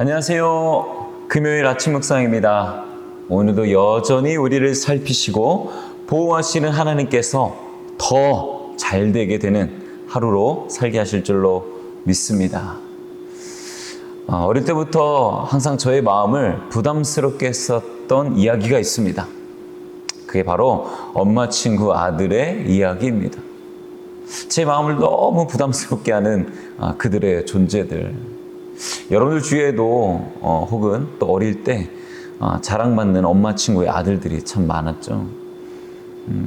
안녕하세요. 금요일 아침 묵상입니다. 오늘도 여전히 우리를 살피시고 보호하시는 하나님께서 더 잘되게 되는 하루로 살게 하실 줄로 믿습니다. 어릴 때부터 항상 저의 마음을 부담스럽게 했었던 이야기가 있습니다. 그게 바로 엄마 친구 아들의 이야기입니다. 제 마음을 너무 부담스럽게 하는 그들의 존재들. 여러분들 주위에도 혹은 또 어릴 때 자랑받는 엄마 친구의 아들들이 참 많았죠.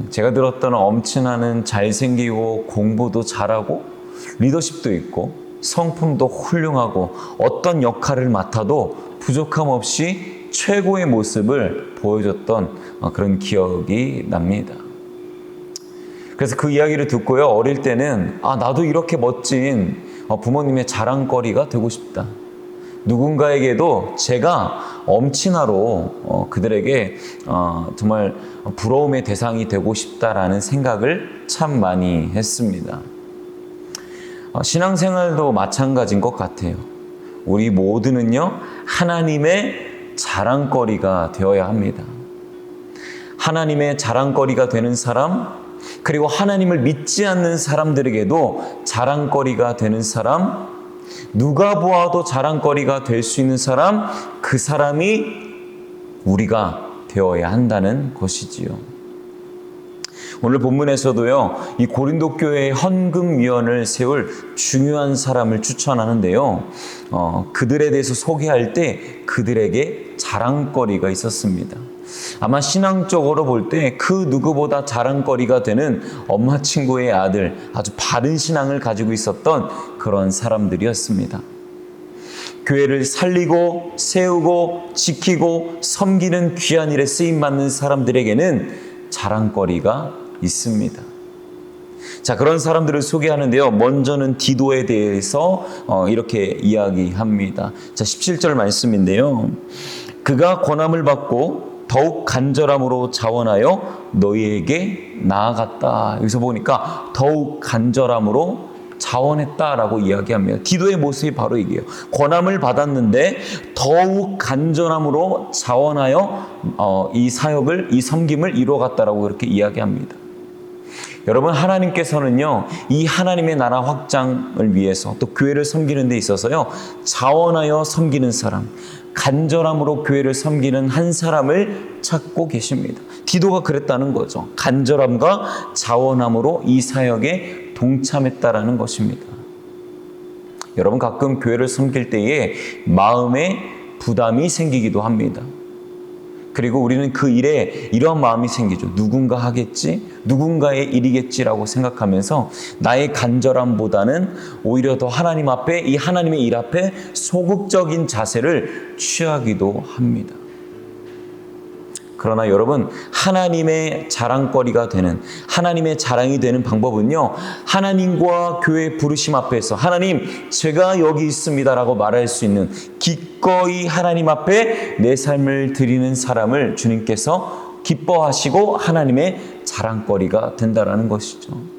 제가 들었던 엄친아는 잘생기고 공부도 잘하고 리더십도 있고 성품도 훌륭하고 어떤 역할을 맡아도 부족함 없이 최고의 모습을 보여줬던 그런 기억이 납니다. 그래서 그 이야기를 듣고요, 어릴 때는 나도 이렇게 멋진 부모님의 자랑거리가 되고 싶다. 누군가에게도 제가 엄친아로 그들에게 정말 부러움의 대상이 되고 싶다라는 생각을 참 많이 했습니다. 신앙생활도 마찬가지인 것 같아요. 우리 모두는요, 하나님의 자랑거리가 되어야 합니다. 하나님의 자랑거리가 되는 사람, 그리고 하나님을 믿지 않는 사람들에게도 자랑거리가 되는 사람, 누가 보아도 자랑거리가 될 수 있는 사람, 그 사람이 우리가 되어야 한다는 것이지요. 오늘 본문에서도요, 이 고린도 교회의 헌금위원을 세울 중요한 사람을 추천하는데요, 그들에 대해서 소개할 때 그들에게 자랑거리가 있었습니다. 아마 신앙적으로 볼 때 그 누구보다 자랑거리가 되는 엄마 친구의 아들, 아주 바른 신앙을 가지고 있었던 그런 사람들이었습니다. 교회를 살리고 세우고 지키고 섬기는 귀한 일에 쓰임받는 사람들에게는 자랑거리가 있습니다. 자, 그런 사람들을 소개하는데요, 먼저는 디도에 대해서 이렇게 이야기합니다. 자, 17절 말씀인데요, 그가 권함을 받고 더욱 간절함으로 자원하여 너희에게 나아갔다. 여기서 보니까 더욱 간절함으로 자원했다라고 이야기합니다. 디도의 모습이 바로 이게요. 권함을 받았는데 더욱 간절함으로 자원하여 이 사역을, 이 섬김을 이루어갔다라고 그렇게 이야기합니다. 여러분, 하나님께서는요, 이 하나님의 나라 확장을 위해서 또 교회를 섬기는 데 있어서요, 자원하여 섬기는 사람, 간절함으로 교회를 섬기는 한 사람을 찾고 계십니다. 디도가 그랬다는 거죠. 간절함과 자원함으로 이 사역에 동참했다라는 것입니다. 여러분, 가끔 교회를 섬길 때에 마음에 부담이 생기기도 합니다. 그리고 우리는 그 일에 이러한 마음이 생기죠. 누군가 하겠지? 누군가의 일이겠지라고 생각하면서 나의 간절함보다는 오히려 더 하나님 앞에, 이 하나님의 일 앞에 소극적인 자세를 취하기도 합니다. 그러나 여러분, 하나님의 자랑거리가 되는, 하나님의 자랑이 되는 방법은요, 하나님과 교회 부르심 앞에서 하나님, 제가 여기 있습니다라고 말할 수 있는, 기꺼이 하나님 앞에 내 삶을 드리는 사람을 주님께서 기뻐하시고 하나님의 자랑거리가 된다라는 것이죠.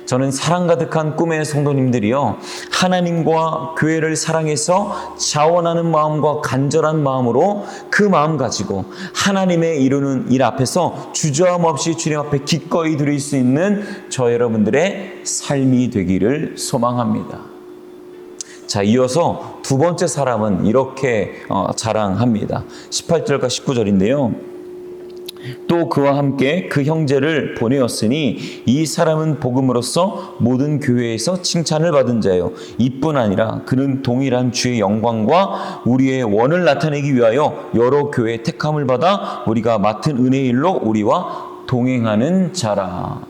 저는 사랑 가득한 꿈의 성도님들이요, 하나님과 교회를 사랑해서 자원하는 마음과 간절한 마음으로 그 마음 가지고 하나님의 이루는 일 앞에서 주저함 없이 주님 앞에 기꺼이 드릴 수 있는 저 여러분들의 삶이 되기를 소망합니다. 자, 이어서 두 번째 사람은 이렇게 자랑합니다. 18절과 19절인데요. 또 그와 함께 그 형제를 보내었으니 이 사람은 복음으로써 모든 교회에서 칭찬을 받은 자요, 이뿐 아니라 그는 동일한 주의 영광과 우리의 원을 나타내기 위하여 여러 교회의 택함을 받아 우리가 맡은 은혜의 일로 우리와 동행하는 자라.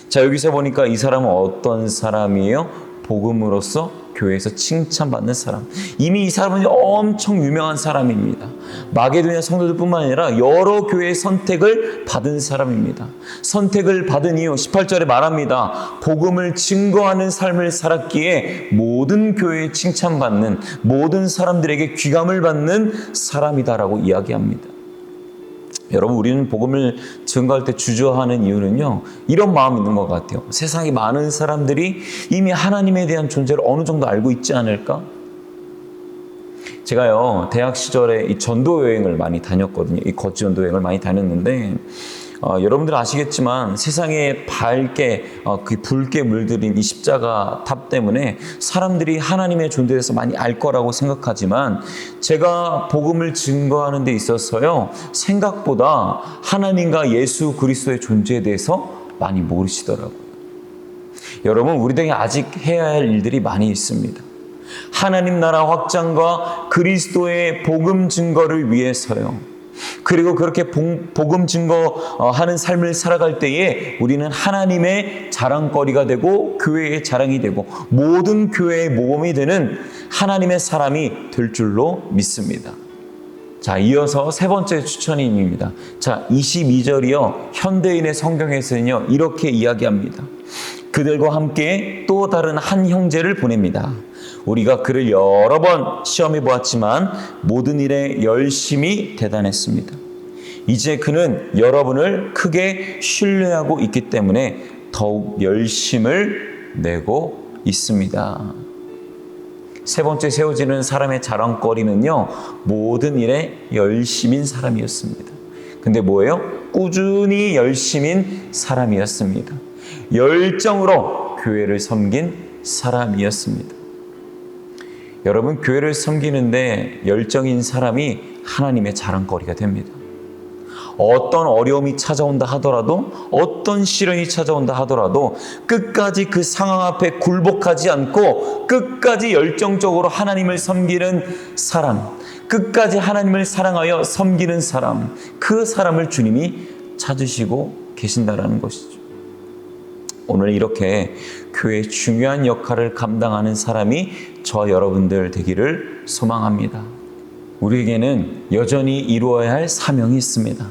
자, 여기서 보니까 이 사람은 어떤 사람이에요? 복음으로써 교회에서 칭찬받는 사람. 이미 이 사람은 엄청 유명한 사람입니다. 마게도냐 성도들뿐만 아니라 여러 교회의 선택을 받은 사람입니다. 선택을 받은 이유 18절에 말합니다. 복음을 증거하는 삶을 살았기에 모든 교회에 칭찬받는, 모든 사람들에게 귀감을 받는 사람이다라고 이야기합니다. 여러분, 우리는 복음을 증거할 때 주저하는 이유는요, 이런 마음이 있는 것 같아요. 세상에 많은 사람들이 이미 하나님에 대한 존재를 어느 정도 알고 있지 않을까? 제가요, 대학 시절에 이 전도 여행을 많이 다녔거든요. 이 거지 전도 여행을 많이 다녔는데, 여러분들 아시겠지만 세상에 밝게 그 붉게 물들인 이 십자가 탑 때문에 사람들이 하나님의 존재에 대해서 많이 알 거라고 생각하지만, 제가 복음을 증거하는 데 있어서요, 생각보다 하나님과 예수 그리스도의 존재에 대해서 많이 모르시더라고요. 여러분, 우리 등에 아직 해야 할 일들이 많이 있습니다. 하나님 나라 확장과 그리스도의 복음 증거를 위해서요. 그리고 그렇게 복음 증거하는 삶을 살아갈 때에 우리는 하나님의 자랑거리가 되고 교회의 자랑이 되고 모든 교회의 모범이 되는 하나님의 사람이 될 줄로 믿습니다. 자, 이어서 세 번째 추천임입니다. 자, 22절이요. 현대인의 성경에서는요, 이렇게 이야기합니다. 그들과 함께 또 다른 한 형제를 보냅니다. 우리가 그를 여러 번 시험해 보았지만 모든 일에 열심히 대단했습니다. 이제 그는 여러분을 크게 신뢰하고 있기 때문에 더욱 열심을 내고 있습니다. 세 번째 세워지는 사람의 자랑거리는요, 모든 일에 열심인 사람이었습니다. 근데 뭐예요? 꾸준히 열심인 사람이었습니다. 열정으로 교회를 섬긴 사람이었습니다. 여러분, 교회를 섬기는데 열정인 사람이 하나님의 자랑거리가 됩니다. 어떤 어려움이 찾아온다 하더라도, 어떤 시련이 찾아온다 하더라도 끝까지 그 상황 앞에 굴복하지 않고 끝까지 열정적으로 하나님을 섬기는 사람, 끝까지 하나님을 사랑하여 섬기는 사람, 그 사람을 주님이 찾으시고 계신다라는 것이죠. 오늘 이렇게 교회의 중요한 역할을 감당하는 사람이 저 여러분들 되기를 소망합니다. 우리에게는 여전히 이루어야 할 사명이 있습니다.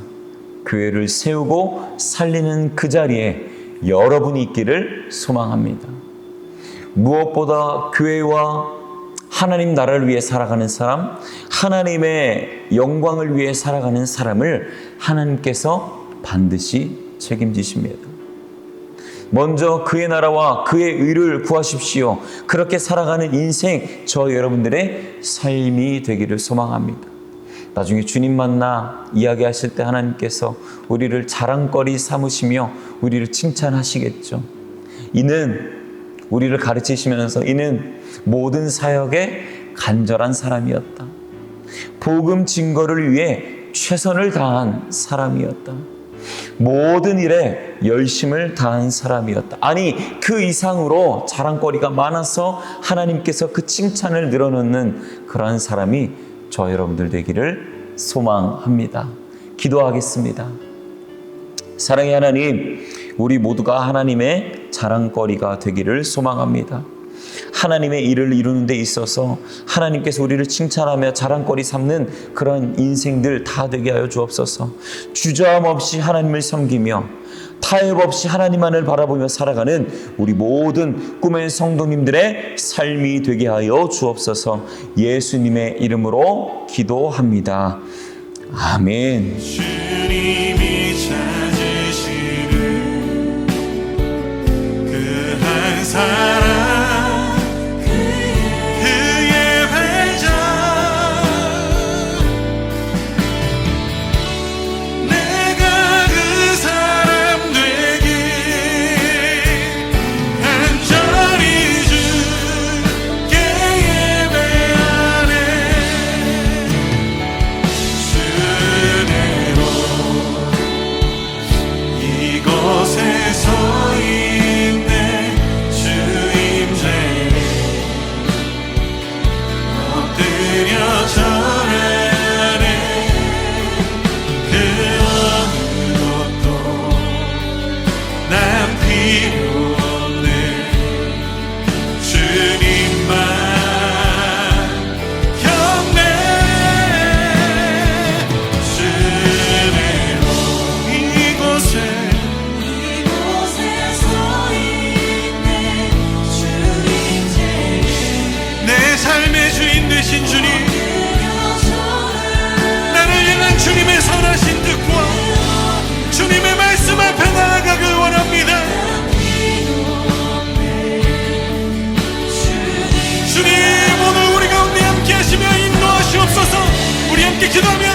교회를 세우고 살리는 그 자리에 여러분이 있기를 소망합니다. 무엇보다 교회와 하나님 나라를 위해 살아가는 사람, 하나님의 영광을 위해 살아가는 사람을 하나님께서 반드시 책임지십니다. 먼저 그의 나라와 그의 의를 구하십시오. 그렇게 살아가는 인생, 저 여러분들의 삶이 되기를 소망합니다. 나중에 주님 만나 이야기하실 때 하나님께서 우리를 자랑거리 삼으시며 우리를 칭찬하시겠죠. 이는 우리를 가르치시면서 이는 모든 사역에 간절한 사람이었다. 복음 증거를 위해 최선을 다한 사람이었다. 모든 일에 열심을 다한 사람이었다. 아니, 그 이상으로 자랑거리가 많아서 하나님께서 그 칭찬을 늘어놓는 그러한 사람이 저 여러분들 되기를 소망합니다. 기도하겠습니다. 사랑의 하나님, 우리 모두가 하나님의 자랑거리가 되기를 소망합니다. 하나님의 일을 이루는 데 있어서 하나님께서 우리를 칭찬하며 자랑거리 삼는 그런 인생들 다 되게 하여 주옵소서. 주저함 없이 하나님을 섬기며 타협 없이 하나님만을 바라보며 살아가는 우리 모든 꿈의 성도님들의 삶이 되게 하여 주옵소서. 예수님의 이름으로 기도합니다. 아멘. 주님이 찾으시는 그 한 사람, 그의 회장, 내가 그 사람 되길 간절히 주께 예배하네. 은혜로 이곳에 서 있네. 주의 기도하며